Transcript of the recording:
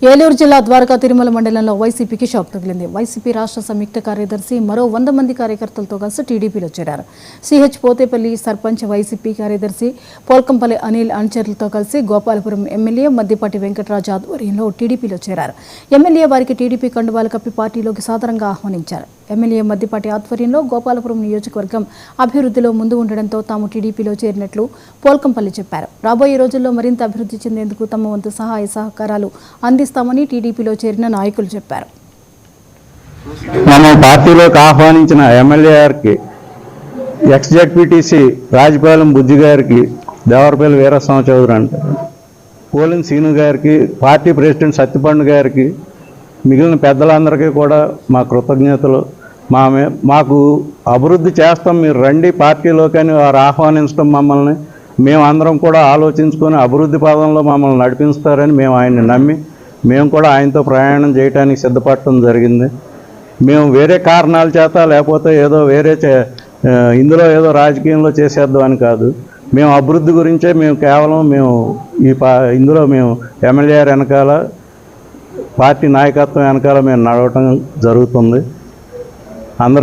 ఏలూరు జిల్లా ద్వారకా తిరుమల మండలంలో వైసీపీకి షాక్ తగిలింది. వైసీపీ రాష్ట్ర సంయుక్త కార్యదర్శి మరో 100 మంది కార్యకర్తలతో కలిసి టీడీపీలో చేరారు. సిహెచ్ పోతేపల్లి సర్పంచ్ వైసీపీ కార్యదర్శి పోల్కంపల్లి అనిల్ అనుచరులతో కలిసి గోపాలపురం ఎమ్మెల్యే మద్దిపాటి వెంకటరాజు ఆధ్వర్యంలో టీడీపీలో చేరారు. ఎమ్మెల్యే వారికి టీడీపీ కండువాలు కప్పి పార్టీలోకి సాదరంగా ఆహ్వానించారు. ఎమ్మెల్యే మద్దిపాటి ఆధ్వర్యంలో గోపాలపురం నియోజకవర్గం అభివృద్ధిలో ముందు ఉండడంతో తాము టీడీపీలో చేరినట్లు పోల్కంపల్లి చెప్పారు. రాబోయే రోజుల్లో మరింత అభివృద్ధి చెందేందుకు తమ వంతు సహాయ సహకారాలు అందిస్తామని టీడీపీలో చేరిన నాయకులు చెప్పారు. మనం పార్టీలోకి ఆహ్వానించిన ఎమ్మెల్యే గారికి, ఎక్స్-జెడ్పీటీసీ రాజపాలెం బుజ్జి గారికి, దేవరపల్లి వీరస్వామి చౌదరి అంటారు, పోలింగ్ సీను గారికి, పార్టీ ప్రెసిడెంట్ సత్యపండు గారికి, మిగిలిన పెద్దలందరికీ కూడా మా కృతజ్ఞతలు. మాకు అభివృద్ధి చేస్తాం, మీరు రండి పార్టీలోకి అని వారు ఆహ్వానించడం మమ్మల్ని మేము అందరం కూడా ఆలోచించుకొని అభివృద్ధి పదంలో మమ్మల్ని నడిపిస్తారని మేము ఆయన్ని నమ్మి మేము కూడా ఆయనతో ప్రయాణం చేయడానికి సిద్ధపడటం జరిగింది. మేము వేరే కారణాల చేత లేకపోతే ఏదో వేరే ఇందులో ఏదో రాజకీయంలో చేసేద్దాం అని కాదు. మేము అభివృద్ధి గురించే కేవలం ఇందులో మేము ఎమ్మెల్యే వెనకాల పార్టీ నాయకత్వం వెనకాల మేము నడవటం జరుగుతుంది. అందరికీ